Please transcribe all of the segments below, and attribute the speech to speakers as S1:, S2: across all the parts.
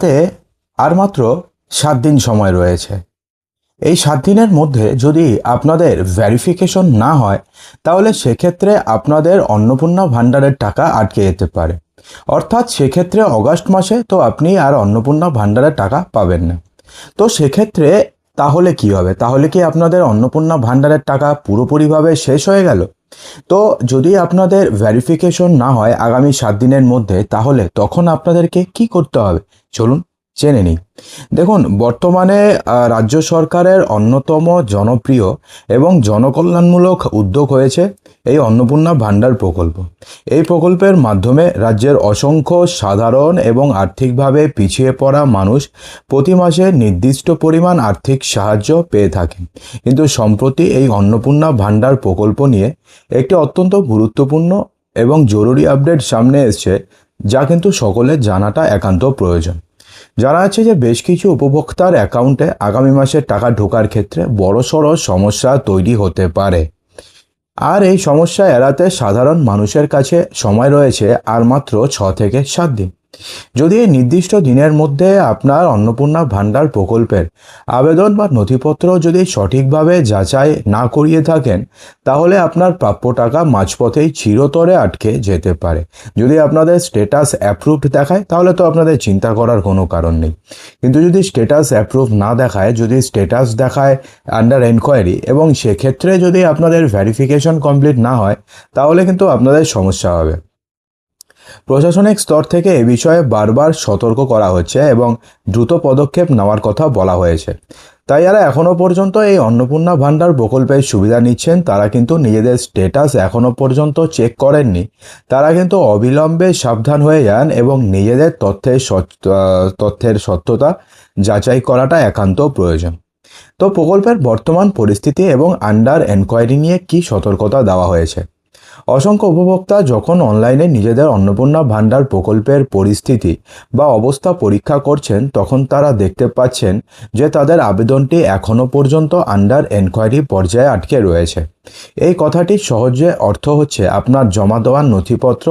S1: হাতে আর মাত্র 7 দিন সময় রয়েছে। এই 7 দিনের মধ্যে যদি আপনাদের ভেরিফিকেশন না হয় তাহলে সেক্ষেত্রে আপনাদের অন্নপূর্ণা ভাণ্ডারের টাকা আটকে যেতে পারে। অর্থাৎ সেক্ষেত্রে অগাস্ট মাসে তো আপনি আর অন্নপূর্ণা ভাণ্ডারের টাকা পাবেন না। তো সেক্ষেত্রে তাহলে কি হবে? তাহলে কি আপনাদের অন্নপূর্ণা ভাণ্ডারের টাকা পুরোপুরিভাবে শেষ হয়ে গেল? তো যদি আপনাদের ভেরিফিকেশন না হয় আগামী 7 দিনের মধ্যে, তাহলে তখন আপনাদেরকে কি করতে হবে চলুন জেনে নিই। দেখুন, বর্তমানে রাজ্য সরকারের অন্যতম জনপ্রিয় এবং জনকল্যাণমূলক উদ্যোগ হয়েছে এই অন্নপূর্ণা ভাণ্ডার প্রকল্প। এই প্রকল্পের মাধ্যমে রাজ্যের অসংখ্য সাধারণ এবং আর্থিকভাবে পিছিয়ে পড়া মানুষ প্রতি মাসে নির্দিষ্ট পরিমাণ আর্থিক সাহায্য পেয়ে থাকেন। কিন্তু সম্প্রতি এই অন্নপূর্ণা ভাণ্ডার প্রকল্প নিয়ে একটি অত্যন্ত গুরুত্বপূর্ণ এবং জরুরি আপডেট সামনে এসেছে, যা কিন্তু সকলের জানাটা একান্ত প্রয়োজন। জানা যাচ্ছে যে বেশ কিছু উপভোক্তার অ্যাকাউন্টে আগামী মাসে টাকা ঢোকার ক্ষেত্রে বড়সড় সমস্যা তৈরি হতে পারে। আর এই সমস্যা এড়াতে সাধারণ মানুষের কাছে সময় রয়েছে আর মাত্র 6 থেকে 7 দিন। যদি এই নির্দিষ্ট দিনের মধ্যে আপনার অন্নপূর্ণা ভাণ্ডার প্রকল্পের আবেদন বা নথিপত্র যদি সঠিকভাবে যাচাই না করিয়ে থাকেন, তাহলে আপনার প্রাপ্য টাকা মাঝপথেই চিরতরে আটকে যেতে পারে। যদি আপনাদের স্ট্যাটাস অ্যাপ্রুভড দেখায় তাহলে তো আপনাদের চিন্তা করার কোনো কারণ নেই, কিন্তু যদি স্ট্যাটাস অ্যাপ্রুভ না দেখায়, যদি স্ট্যাটাস দেখায় আন্ডার এনকোয়ারি এবং সেক্ষেত্রে যদি আপনাদের ভেরিফিকেশন কমপ্লিট না হয়, তাহলে কিন্তু আপনাদের সমস্যা হবে। প্রশাসনিক স্তর থেকে এ বিষয়ে বারবার সতর্ক করা হচ্ছে এবং দ্রুত পদক্ষেপ নেওয়ার কথা বলা হয়েছে। তাই যারা এখনও পর্যন্ত এই অন্নপূর্ণা ভাণ্ডার প্রকল্পের সুবিধা নিচ্ছেন, তারা কিন্তু নিজেদের স্ট্যাটাস এখনও পর্যন্ত চেক করেননি, তারা কিন্তু অবিলম্বে সাবধান হয়ে যান এবং নিজেদের তথ্যের সত্যতা যাচাই করাটা একান্ত প্রয়োজন। তো প্রকল্পের বর্তমান পরিস্থিতি এবং আন্ডার এনকোয়ারি নিয়ে কী সতর্কতা দেওয়া হয়েছে? অসংখ্য উপভোক্তা যখন অনলাইনে নিজেদের অন্নপূর্ণা ভাণ্ডার প্রকল্পের পরিস্থিতি বা অবস্থা পরীক্ষা করছেন, তখন তারা দেখতে পাচ্ছেন যে তাদের আবেদনটি এখনও পর্যন্ত আন্ডার এনকোয়ারি পর্যায়ে আটকে রয়েছে। এই কথাটির সহজে অর্থ হচ্ছে আপনার জমা দেওয়ার নথিপত্র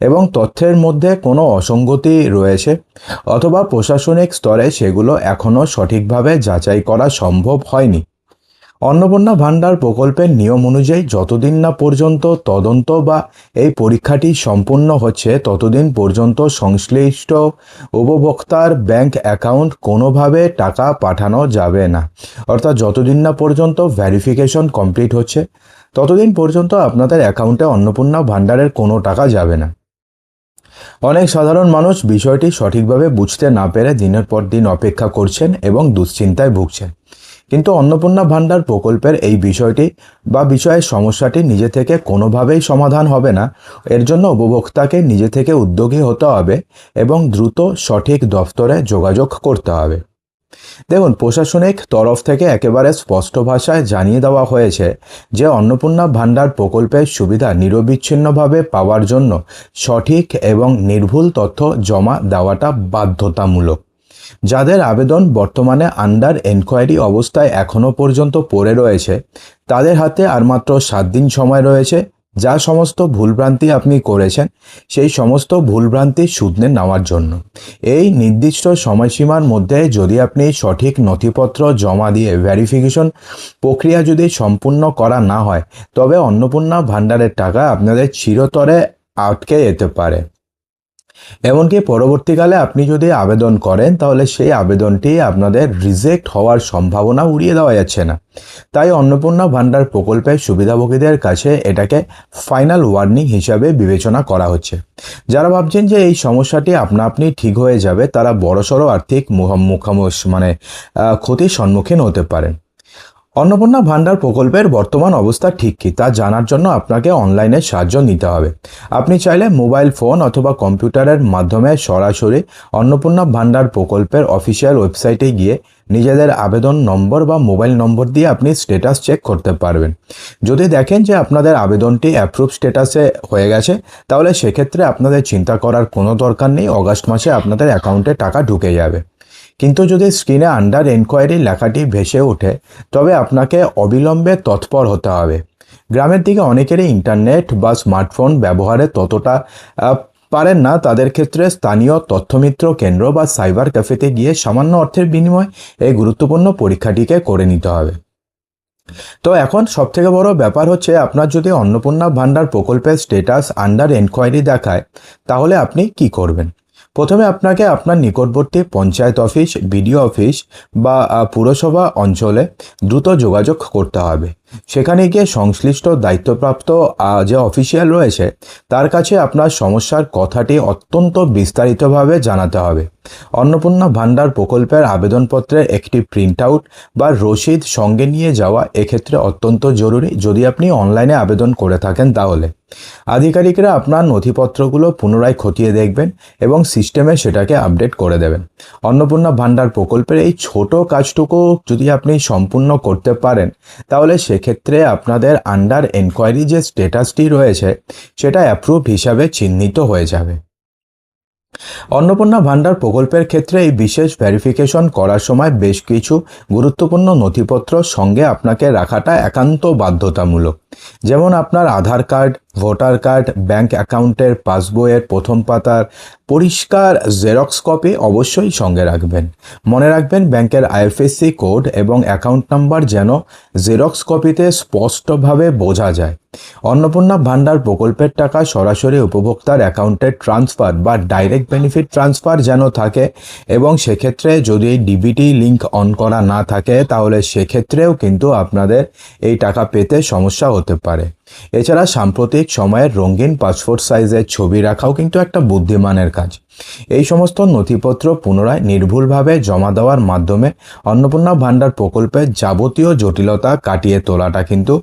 S1: এবং তথ্যের মধ্যে কোনো অসঙ্গতি রয়েছে, অথবা প্রশাসনিক স্তরে সেগুলো এখনও সঠিকভাবে যাচাই করা সম্ভব হয়নি। অন্নপূর্ণা ভাণ্ডার প্রকল্পের নিয়ম অনুযায়ী যতদিন না পর্যন্ত তদন্ত বা এই পরীক্ষাটি সম্পূর্ণ হচ্ছে, ততদিন পর্যন্ত সংশ্লিষ্ট উপভোক্তার ব্যাংক অ্যাকাউন্ট কোনোভাবে টাকা পাঠানো যাবে না। অর্থাৎ যতদিন না পর্যন্ত ভেরিফিকেশন কমপ্লিট হচ্ছে, ততদিন পর্যন্ত আপনাদের অ্যাকাউন্টে অন্নপূর্ণা ভাণ্ডারের কোনো টাকা যাবে না। অনেক সাধারণ মানুষ বিষয়টি সঠিকভাবে বুঝতে না পেরে দিনের পর দিন অপেক্ষা করছেন এবং দুশ্চিন্তায় ভুগছেন। কিন্তু অন্নপূর্ণা ভাণ্ডার প্রকল্পের এই বিষয়ের সমস্যাটি নিজে থেকে কোনোভাবেই সমাধান হবে না। এর জন্য উপভোক্তাকে নিজে থেকে উদ্যোগী হতে হবে এবং দ্রুত সঠিক দফতরে যোগাযোগ করতে হবে। দেখুন, প্রশাসনিক তরফ থেকে একেবারে স্পষ্ট ভাষায় জানিয়ে দেওয়া হয়েছে যে অন্নপূর্ণা ভাণ্ডার প্রকল্পের সুবিধা নিরবিচ্ছিন্নভাবে পাওয়ার জন্য সঠিক এবং নির্ভুল তথ্য জমা দেওয়াটা বাধ্যতামূলক। যাদের আবেদন বর্তমানে আন্ডার এনকোয়ারি অবস্থায় এখনও পর্যন্ত পড়ে রয়েছে, তাদের হাতে আর মাত্র 7 দিন সময় রয়েছে যা সমস্ত ভুলভ্রান্তি আপনি করেছেন সেই সমস্ত ভুলভ্রান্তি শুধরে নেওয়ার জন্য। এই নির্দিষ্ট সময়সীমার মধ্যে যদি আপনি সঠিক নথিপত্র জমা দিয়ে ভেরিফিকেশন প্রক্রিয়া যদি সম্পূর্ণ করা না হয়, তবে অন্নপূর্ণা ভাণ্ডারের টাকা আপনাদের চিরতরে আটকে যেতে পারে। এমনকি পরবর্তীকালে আপনি যদি আবেদন করেন, তাহলে সেই আবেদনটি আপনাদের রিজেক্ট হওয়ার সম্ভাবনা উড়িয়ে দেওয়া যাচ্ছে না। তাই অন্নপূর্ণা ভাণ্ডার প্রকল্পের সুবিধাভোগীদের কাছে এটাকে ফাইনাল ওয়ার্নিং হিসাবে বিবেচনা করা হচ্ছে। যারা ভাবছেন যে এই সমস্যাটি আপনা আপনি ঠিক হয়ে যাবে, তারা বড়সড় আর্থিক ক্ষতির সম্মুখীন হতে পারেন। অন্নপূর্ণা ভাণ্ডার প্রকল্পের বর্তমান অবস্থা ঠিক কী তা জানার জন্য আপনাকে অনলাইনে সাহায্য নিতে হবে। আপনি চাইলে মোবাইল ফোন অথবা কম্পিউটারের মাধ্যমে সরাসরি অন্নপূর্ণা ভাণ্ডার প্রকল্পের অফিসিয়াল ওয়েবসাইটে গিয়ে নিজেদের আবেদন নম্বর বা মোবাইল নম্বর দিয়ে আপনি স্ট্যাটাস চেক করতে পারবেন। যদি দেখেন যে আপনাদের আবেদনটি অ্যাপ্রুভ স্ট্যাটাসে হয়ে গেছে, তাহলে সেক্ষেত্রে আপনাদের চিন্তা করার কোনো দরকার নেই, অগাস্ট মাসে আপনাদের অ্যাকাউন্টে টাকা ঢুকে যাবে। কিন্তু যদি স্ক্রিনে আন্ডার এনকোয়ারি লেখাটি ভেসে ওঠে, তবে আপনাকে অবিলম্বে তৎপর হতে হবে। গ্রামের দিকে অনেকেরই ইন্টারনেট বা স্মার্টফোন ব্যবহারে ততটা পারেন না তাদের ক্ষেত্রে স্থানীয় তথ্যমিত্র কেন্দ্র বা সাইবার ক্যাফেতে গিয়ে সামান্য অর্থের বিনিময়ে এই গুরুত্বপূর্ণ পরীক্ষাটিকে করে নিতে হবে। তো এখন সবথেকে বড় ব্যাপার হচ্ছে, আপনার যদি অন্নপূর্ণা ভান্ডার প্রকল্পের স্ট্যাটাস আন্ডার এনকোয়ারি দেখায় তাহলে আপনি কি করবেন। প্রথমে আপনাকে আপনার নিকটবর্তী পঞ্চায়েত অফিস, বিডিও অফিস বা পুরসভা অঞ্চলে দ্রুত যোগাযোগ করতে হবে। সেখানে গিয়ে সংশ্লিষ্ট দায়িত্বপ্রাপ্ত যে অফিসিয়াল রয়েছে তার কাছে আপনার সমস্যার কথাটি অত্যন্ত বিস্তারিতভাবে জানাতে হবে। অন্নপূর্ণা ভান্ডার প্রকল্পের আবেদনপত্রের একটি প্রিন্ট আউট বা রসিদ সঙ্গে নিয়ে যাওয়া এক্ষেত্রে অত্যন্ত জরুরি, যদি আপনি অনলাইনে আবেদন করে থাকেন তাহলে। আধিকারিকরা আপনার নথিপত্রগুলো পুনরায় খতিয়ে দেখবেন এবং সিস্টেমে সেটাকে আপডেট করে দেবেন। অন্নপূর্ণা ভান্ডার প্রকল্পের এই ছোট কাজটুকু যদি আপনি সম্পূর্ণ করতে পারেন তাহলে সেক্ষেত্রে আপনাদের আন্ডার এনকোয়ারি যে স্ট্যাটাসটি রয়েছে সেটা অ্যাপ্রুভ হিসাবে চিহ্নিত হয়ে যাবে। অন্নপূর্ণা ভান্ডার প্রকল্পের ক্ষেত্রে এই বিশেষ ভেরিফিকেশন করার সময় বেশ কিছু গুরুত্বপূর্ণ নথিপত্র সঙ্গে আপনাকে রাখাটা একান্ত বাধ্যতামূলক। যেমন আপনার আধার কার্ড, ভোটার কার্ড, ব্যাংক অ্যাকাউন্টের পাসবইয়ের প্রথম পাতার পরিষ্কার জেরক্স কপি অবশ্যই সঙ্গে রাখবেন। মনে রাখবেন ব্যাংকের আইএফএসসি কোড এবং অ্যাকাউন্ট নাম্বার যেন জেরক্স কপিতে স্পষ্টভাবে বোঝা যায়। অন্নপূর্ণা ভান্ডার প্রকল্পের টাকা সরাসরি উপভোক্তার অ্যাকাউন্টে ট্রান্সফার বা ডাইরেক্ট বেনিফিট ট্রান্সফার যেন থাকে, এবং সেক্ষেত্রে যদি ডিবিটি লিঙ্ক অন করা না থাকে তাহলে সেক্ষেত্রেও কিন্তু আপনাদের এই টাকা পেতে সমস্যা হতে পারে। এছাড়া সাম্প্রতিক সময়ের রঙিন পাসপোর্ট সাইজের ছবি রাখাও কিন্তু একটা বুদ্ধিমানের কাজ। এই সমস্ত নথিপত্র পুনরায় নির্ভুলভাবে জমা দেওয়ার মাধ্যমে অন্নপূর্ণা ভান্ডার প্রকল্পের যাবতীয় জটিলতা কাটিয়ে তোলাটা কিন্তু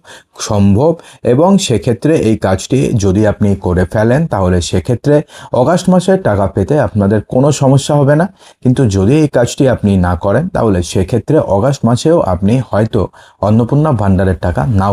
S1: সম্ভব, এবং সেক্ষেত্রে এই কাজটি যদি আপনি করে ফেলেন তাহলে সেক্ষেত্রে অগাস্ট মাসের টাকা পেতে আপনাদের কোনো সমস্যা হবে না। কিন্তু যদি এই কাজটি আপনি না করেন তাহলে সেক্ষেত্রে অগাস্ট মাসেও আপনি হয়তো অন্নপূর্ণা ভান্ডারের টাকা নাও